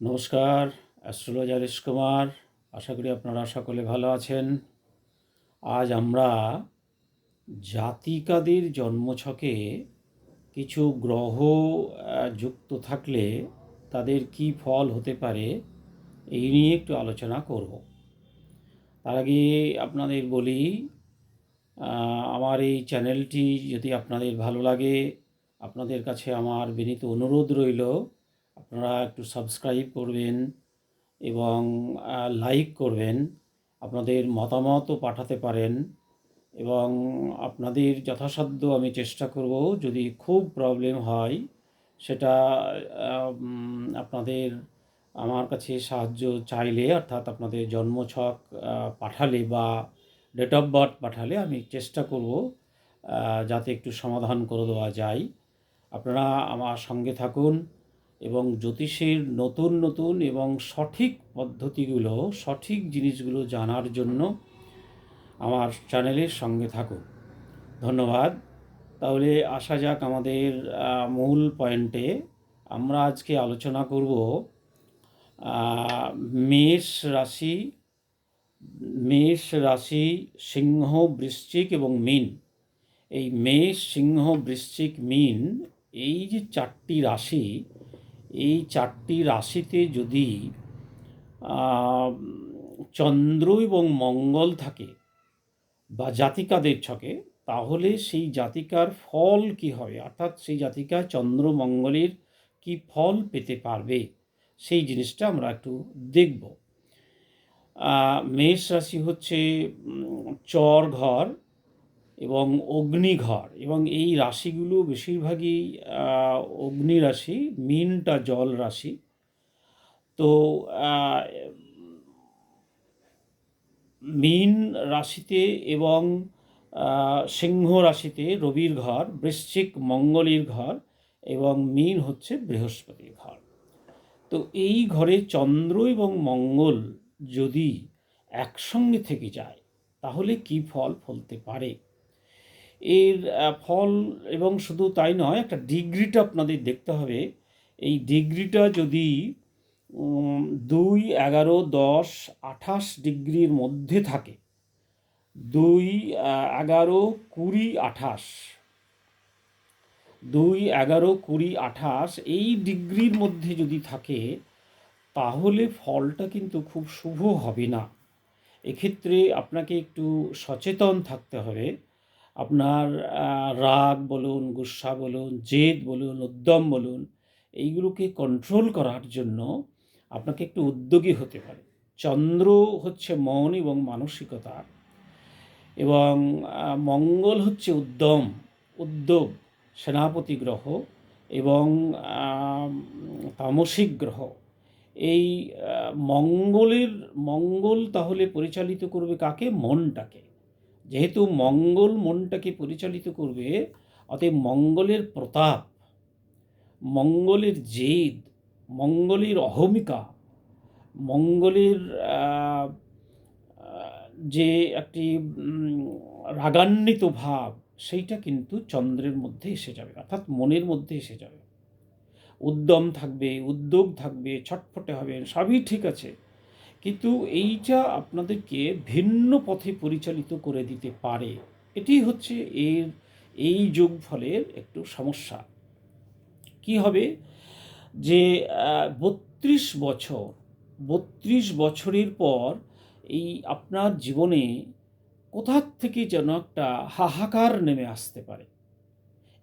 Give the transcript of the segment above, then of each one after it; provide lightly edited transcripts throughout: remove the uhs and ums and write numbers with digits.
নমস্কার, astrologer S Kumar. আশা করি আপনারা সকলে ভালো আছেন। আজ আমরা জাতিকাদের জন্মছকে কিছু গ্রহ যুক্ত থাকলে তাদের কি ফল হতে পারে এই নিয়ে একটু আলোচনা করব। তার আগে আপনাদের বলি, আমার এই চ্যানেলটি যদি আপনাদের ভালো লাগে, আপনাদের কাছে আমার বিনীত অনুরোধ রইল আপনারা একটু সাবস্ক্রাইব করবেন এবং লাইক করবেন। আপনাদের মতামতও পাঠাতে পারেন এবং আপনাদের যথাসাধ্য আমি চেষ্টা করব, যদি খুব প্রবলেম হয় সেটা আপনাদের আমার কাছে সাহায্য চাইলে, অর্থাৎ আপনাদের জন্মছক পাঠালে বা ডেট অফ বার্থ পাঠালে আমি চেষ্টা করব যাতে একটু সমাধান করে দেওয়া যায়। আপনারা আমার সঙ্গে থাকুন এবং জ্যোতিষের নতুন নতুন এবং সঠিক পদ্ধতিগুলো, সঠিক জিনিসগুলো জানার জন্য আমার চ্যানেলের সঙ্গে থাকুন। ধন্যবাদ। তাহলে আসা যাক আমাদের মূল পয়েন্টে। আমরা আজকে আলোচনা করব মেষ রাশি, সিংহ, বৃশ্চিক এবং মীন। এই মেষ, সিংহ, বৃশ্চিক, মীন, এই যে চারটি রাশি, এই চারটি রাশিতে যদি চন্দ্র এবং মঙ্গল থাকে বা জাতিকাদের ছকে, তাহলে সেই জাতিকার ফল কি হবে, অর্থাৎ সেই জাতিকা চন্দ্র মঙ্গলের কি ফল পেতে পারবে, সেই জিনিসটা আমরা একটু দেখব। মেষ রাশি হচ্ছে চর ঘর এবং অগ্নিঘর, এবং এই রাশিগুলো বেশিরভাগই অগ্নি রাশি, মীনটা জল রাশি। তো মীন রাশিতে এবং সিংহ রাশিতে রবির ঘর, বৃশ্চিক মঙ্গলের ঘর এবং মীন হচ্ছে বৃহস্পতির ঘর। তো এই ঘরে চন্দ্র এবং মঙ্গল যদি একসঙ্গে থেকে যায় তাহলে কি ফল ফলতে পারে, এর ফল, এবং শুধু তাই নয়, একটা ডিগ্রিটা আপনাদের দেখতে হবে। এই ডিগ্রিটা যদি 2, 11, 10, 28 ডিগ্রির মধ্যে থাকে, 2, 11, 20, 28, 2, 11, 20, 28 এই ডিগ্রির মধ্যে যদি থাকে তাহলে ফলটা কিন্তু খুব শুভ হবে না। এক্ষেত্রে আপনাকে একটু সচেতন থাকতে হবে। আপনার রাগ বলুন, গুসা বলুন, জেদ বলুন, উদ্যম বলুন, এইগুলোকে কন্ট্রোল করার জন্য আপনাকে একটু উদ্যোগী হতে পারে। চন্দ্র হচ্ছে মন এবং মানসিকতা, এবং মঙ্গল হচ্ছে উদ্যোগ, সেনাপতি গ্রহ এবং তামসিক গ্রহ। এই মঙ্গল তাহলে পরিচালিত করবে কাকে? মনটাকে। যেহেতু মঙ্গল মনটাকে পরিচালিত করবে, অতএব মঙ্গলের প্রতাপ, মঙ্গলের জেদ, মঙ্গলের অহমিকা, মঙ্গলের যে একটি রাগান্বিত ভাব, সেইটা কিন্তু চন্দ্রের মধ্যে এসে যাবে, অর্থাৎ মনের মধ্যে এসে যাবে। উদ্যম থাকবে, উদ্যোগ থাকবে, ছটফটে হবে, সবই ঠিক আছে, কিন্তু এইটা আপনাদেরকে ভিন্ন পথে পরিচালিত করে দিতে পারে। এটি হচ্ছে এই যোগফলের একটু সমস্যা। কি হবে যে 32 বছরের পর এই আপনার জীবনে কোথার থেকে যেন একটা হাহাকার নেমে আসতে পারে।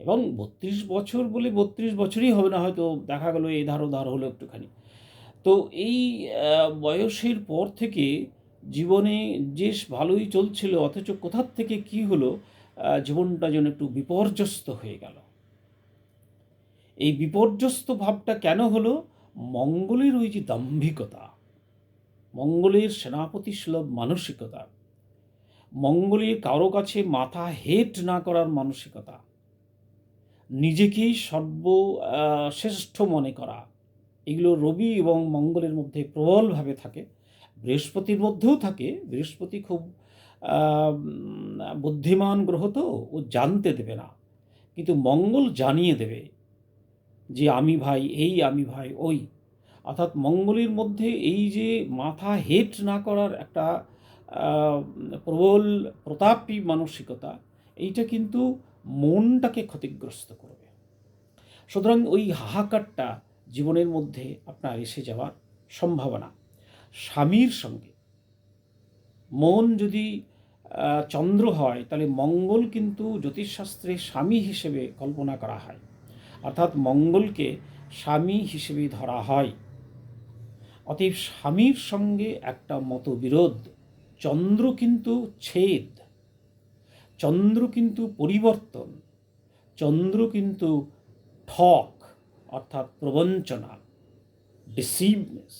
এবং 32 বছর বলে 32 বছরই হবে না, হয়তো দেখা গেলো এধার ওধার হলো একটুখানি। তো এই বয়সের পর থেকে জীবনে বেশ ভালোই চলছিল, অথচ কোথার থেকে কি হলো, জীবনটা যেন একটু বিপর্যস্ত হয়ে গেল। এই বিপর্যস্ত ভাবটা কেন হলো? মঙ্গলের ওই যে দাম্ভিকতা, মঙ্গলের সেনাপতি সুলভ মানসিকতা, মঙ্গলের কারো কাছে মাথা হেট না করার মানসিকতা, নিজেকেই সর্বশ্রেষ্ঠ মনে করা, এগুলো রবি এবং মঙ্গলের মধ্যে প্রবলভাবে থাকে। বৃহস্পতির মধ্যেও থাকে। বৃহস্পতি খুব বুদ্ধিমান গ্রহ, তো ও জানতে দেবে না, কিন্তু মঙ্গল জানিয়ে দেবে যে আমি ভাই এই, আমি ভাই ওই। অর্থাৎ মঙ্গলের মধ্যে এই যে মাথা হেট না করার একটা প্রবল প্রতাপী মানসিকতা, এইটা কিন্তু মনটাকে ক্ষতিগ্রস্ত করবে। সুতরাং ওই হাহাকারটা জীবনের মধ্যে আপনার এসে যাওয়ার সম্ভাবনা। স্বামীর সঙ্গে মন যদি চন্দ্র হয়, তাহলে মঙ্গল কিন্তু জ্যোতিষশাস্ত্রে স্বামী হিসেবে কল্পনা করা হয়, অর্থাৎ মঙ্গলকে স্বামী হিসেবে ধরা হয়। অতএব স্বামীর সঙ্গে একটা মতবিরোধ, চন্দ্র কিন্তু ছেদ, চন্দ্র কিন্তু পরিবর্তন, চন্দ্র কিন্তু ঠক, অর্থাৎ প্রবঞ্চনা, ডিসিভনেস।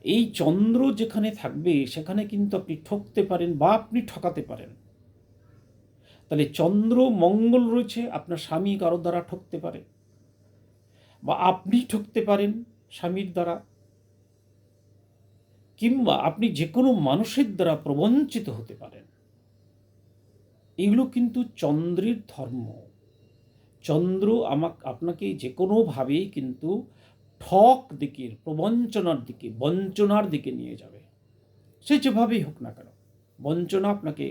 এই চন্দ্র যেখানে থাকবে সেখানে কিন্তু আপনি ঠকতে পারেন বা আপনি ঠকাতে পারেন। তাহলে চন্দ্র মঙ্গল রয়েছে, আপনার স্বামী কারোর দ্বারা ঠকতে পারে বা আপনি ঠকতে পারেন স্বামীর দ্বারা, কিংবা আপনি যে কোনো মানুষের দ্বারা প্রবঞ্চিত হতে পারেন। এগুলো কিন্তু চন্দ্রের ধর্ম। চন্দ্র আপনাকে যে কোনোভাবেই কিন্তু ঠক দিকে, প্রবঞ্চনার দিকে, বঞ্চনার দিকে নিয়ে যাবে। সে যেভাবেই হোক না কেন, বঞ্চনা আপনাকে,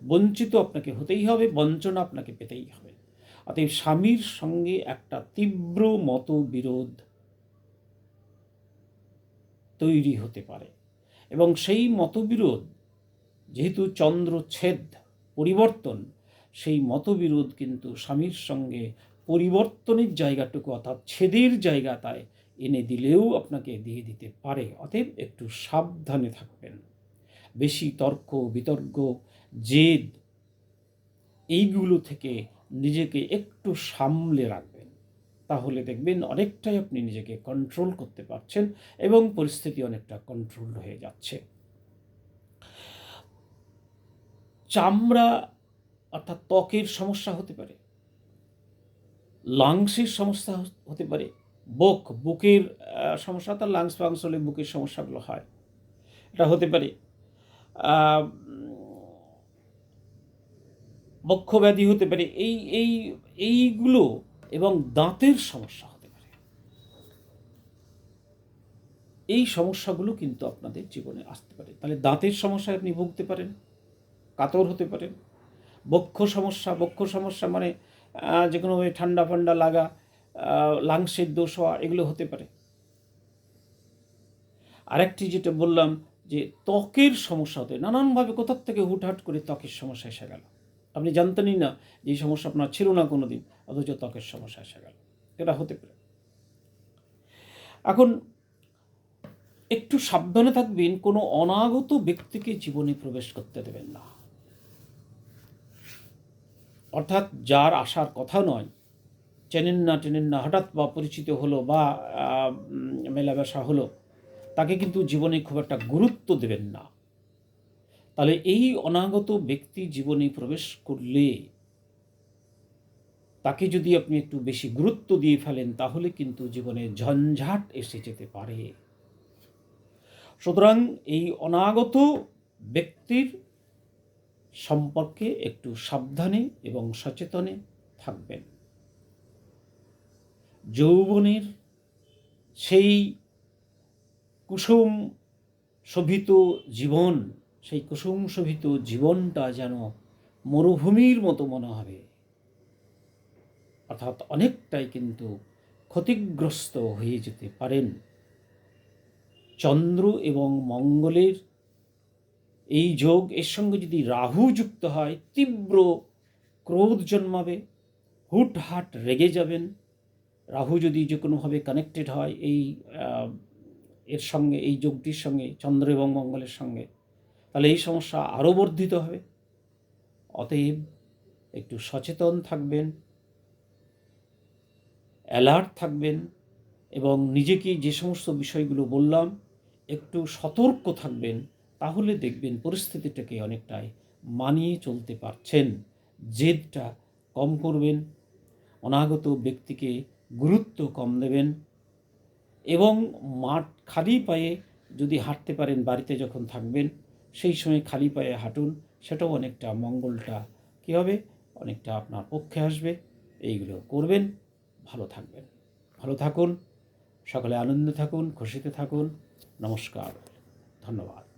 বঞ্চিত আপনাকে হতেই হবে, বঞ্চনা আপনাকে পেতেই হবে। অতএব স্বামীর সঙ্গে একটা তীব্র মতবিরোধ তৈরি হতে পারে, এবং সেই মতবিরোধ যেহেতু চন্দ্র ছেদ, পরিবর্তন, সেই মতবিরোধ কিন্তু স্বামীর সঙ্গে পরিবর্তনের জায়গাটুকু, অর্থাৎ ছেদের জায়গাটায় এনে দিলেও আপনাকে দিয়ে দিতে পারে। অতএব একটু সাবধানে থাকবেন। বেশি তর্ক বিতর্ক, জেদ, এইগুলো থেকে নিজেকে একটু সামলে রাখবেন, তাহলে দেখবেন অনেকটাই আপনি নিজেকে কন্ট্রোল করতে পারছেন এবং পরিস্থিতি অনেকটা কন্ট্রোল হয়ে যাচ্ছে। চামড়া অর্থাৎ ত্বকের সমস্যা হতে পারে, লাংসের সমস্যা হতে পারে, বুকের সমস্যা, অর্থাৎ লাংস ফাংস হলে বুকের সমস্যাগুলো হয়, এটা হতে পারে। বক্ষব্যাধি হতে পারে, এইগুলো, এবং দাঁতের সমস্যা হতে পারে। এই সমস্যাগুলো কিন্তু আপনাদের জীবনে আসতে পারে। তাহলে দাঁতের সমস্যায় আপনি ভুগতে পারেন, কাতর হতে পারেন। বক্ষ সমস্যা মানে যে কোনোভাবে ঠান্ডা ফান্ডা লাগা, লাংসের দোষ হওয়া, এগুলো হতে পারে। আরেকটি যেটা বললাম যে ত্বকের সমস্যা হতে, নানানভাবে কোথার থেকে হুটহাট করে ত্বকের সমস্যা এসে গেল, আপনি জানতেনই না যে এই সমস্যা আপনার ছিল না কোনো দিন, অথচ ত্বকের সমস্যা এসে গেল, এটা হতে পারে। এখন একটু সাবধানে থাকবেন, কোনো অনাগত ব্যক্তিকে জীবনে প্রবেশ করতে দেবেন না। অর্থাৎ যার আসার কথা নয়, চেনেন না, হঠাৎ বা পরিচিত হলো বা মেলামেশা হলো, তাকে কিন্তু জীবনে খুব একটা গুরুত্ব দেবেন না। তাহলে এই অনাগত ব্যক্তি জীবনে প্রবেশ করলে তাকে যদি আপনি একটু বেশি গুরুত্ব দিয়ে ফেলেন, তাহলে কিন্তু জীবনে ঝঞ্ঝাট এসে যেতে পারে। সুতরাং এই অনাগত ব্যক্তির সম্পর্কে একটু সাবধানে এবং সচেতনে থাকবেন। যৌবনের সেই কুসুম শোভিত জীবন, সেই কুসুম শোভিত জীবনটা যেন মরুভূমির মতো মনে হবে, অর্থাৎ অনেকটাই কিন্তু ক্ষতিগ্রস্ত হয়ে যেতে পারেন। চন্দ্র এবং মঙ্গলের এই যোগ, এর সঙ্গে যদি রাহু যুক্ত হয়, তীব্র ক্রোধ জন্মাবে, হুটহাট রেগে যাবেন। রাহু যদি যে কোনোভাবে কানেক্টেড হয় এর সঙ্গে, এই যোগটির সঙ্গে, চন্দ্র এবং মঙ্গলের সঙ্গে, তাহলে এই সমস্যা আরও বর্ধিত হবে। অতএব একটু সচেতন থাকবেন, অ্যালার্ট থাকবেন, এবং নিজেকে যে সমস্ত বিষয়গুলো বললাম একটু সতর্ক থাকবেন, তাহলে দেখবেন পরিস্থিতিটাকে অনেকটাই মানিয়ে চলতে পারছেন। জেদটা কম করবেন, অনাগত ব্যক্তিকে গুরুত্ব কম দেবেন, এবং খালি পায়ে যদি হাঁটতে পারেন, বাড়িতে যখন থাকবেন সেই সময় খালি পায়ে হাঁটুন, সেটাও অনেকটা মঙ্গলটা কী হবে, অনেকটা আপনার পক্ষে আসবে। এইগুলো করবেন, ভালো থাকবেন। ভালো থাকুন, সকলে আনন্দে থাকুন, খুশিতে থাকুন। নমস্কার, ধন্যবাদ।